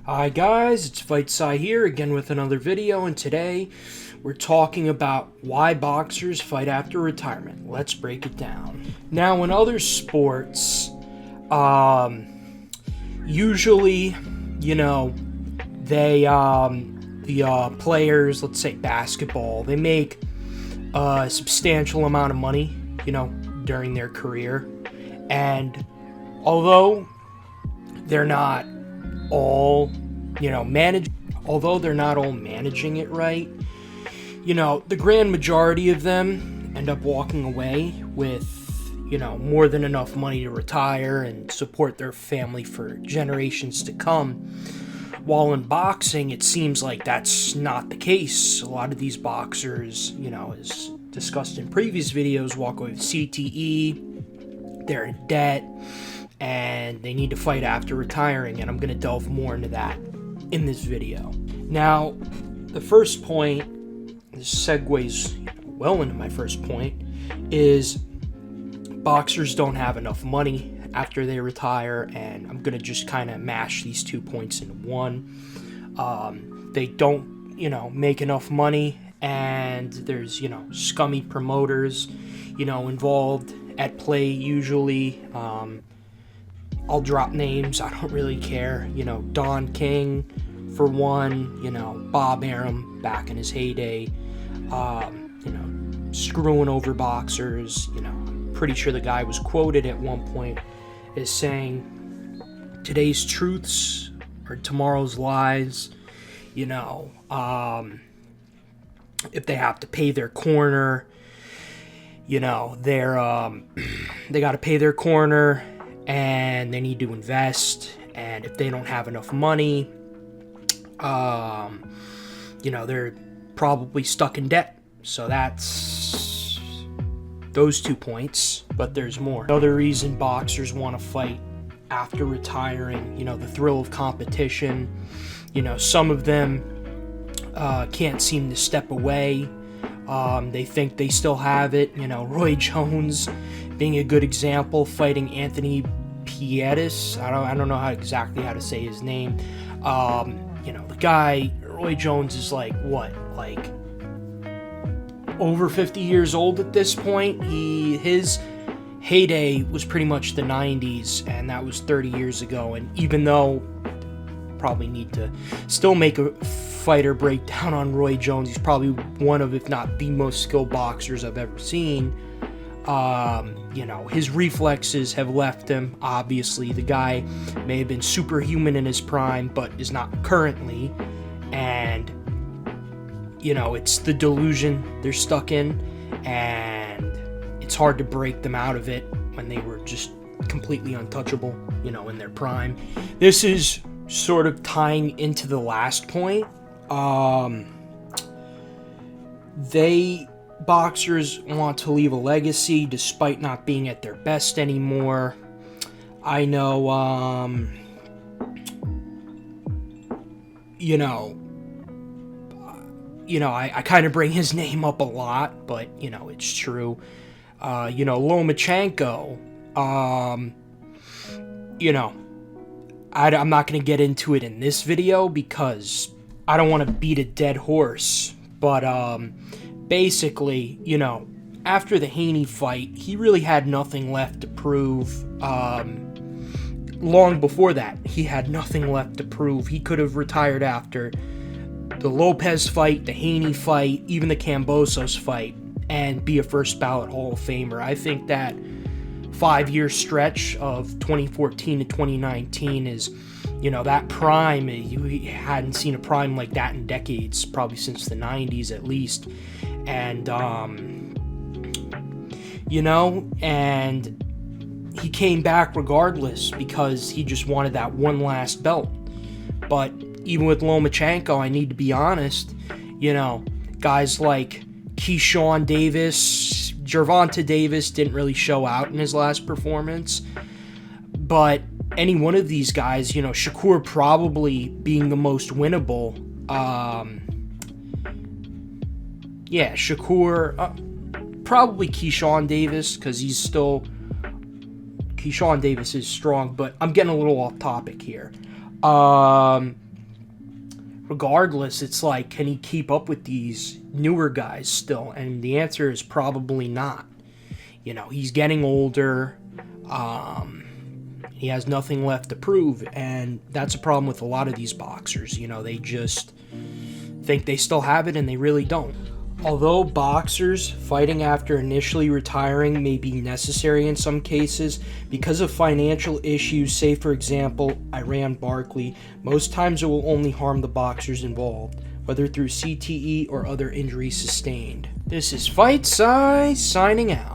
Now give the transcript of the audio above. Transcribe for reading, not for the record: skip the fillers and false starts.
Hi guys, it's Fight Sai here again with another video, and today we're talking about why boxers fight after retirement. Let's break it down. Now, in other sports, usually, the players, let's say basketball, they make a substantial amount of money, during their career, and although they're not all they're not all managing it right, the grand majority of them end up walking away with more than enough money to retire and support their family for generations to come. While in boxing, it seems like that's not the case. A lot of these boxers, as discussed in previous videos, walk away with CTE, they're in debt, and they need to fight after retiring, and I'm going to delve more into that in this video. Now, the first point, this segues well into my first point, is boxers don't have enough money after they retire, and I'm going to just kind of mash these 2 points into one. They don't, make enough money, and there's, scummy promoters, involved at play usually. I'll drop names, I don't really care. Don King, for one, Bob Arum back in his heyday, screwing over boxers. I'm pretty sure the guy was quoted at one point as saying, today's truths are tomorrow's lies. If they have to pay their corner, they got to pay their corner, and they need to invest, and if they don't have enough money, they're probably stuck in debt. So that's those 2 points, but there's more. Another reason boxers want to fight after retiring, the thrill of competition. Some of them can't seem to step away. They think they still have it. Roy Jones being a good example, fighting Anthony Pettis. I don't know how to say his name. The guy, Roy Jones, is like over 50 years old at this point. His heyday was pretty much the 90s, and that was 30 years ago. And even though probably need to still make a fighter breakdown on Roy Jones, he's probably one of, if not the most skilled boxers I've ever seen. His reflexes have left him. Obviously, the guy may have been superhuman in his prime, but is not currently. And, it's the delusion they're stuck in, and it's hard to break them out of it when they were just completely untouchable, in their prime. This is sort of tying into the last point. Boxers want to leave a legacy despite not being at their best anymore. I know, I kind of bring his name up a lot, but, it's true. Lomachenko, I'm not going to get into it in this video because I don't want to beat a dead horse, but, basically, after the Haney fight, he really had nothing left to prove. Long before that, he had nothing left to prove. He could have retired after the Lopez fight, the Haney fight, even the Kambosos fight, and be a first ballot Hall of Famer. I think that 5-year stretch of 2014 to 2019 is, that prime. You hadn't seen a prime like that in decades, probably since the 90s at least. And, and he came back regardless because he just wanted that one last belt. But even with Lomachenko, I need to be honest, guys like Keyshawn Davis, Gervonta Davis didn't really show out in his last performance. But any one of these guys, Shakur probably being the most winnable. Shakur, probably Keyshawn Davis, because Keyshawn Davis is strong, but I'm getting a little off topic here. regardless, it's like, can he keep up with these newer guys still? And the answer is probably not. You know, he's getting older. He has nothing left to prove, and that's a problem with a lot of these boxers. You know, they just think they still have it, and they really don't. Although boxers fighting after initially retiring may be necessary in some cases, because of financial issues, say for example, Iran Barkley, most times it will only harm the boxers involved, whether through CTE or other injuries sustained. This is Fight Size signing out.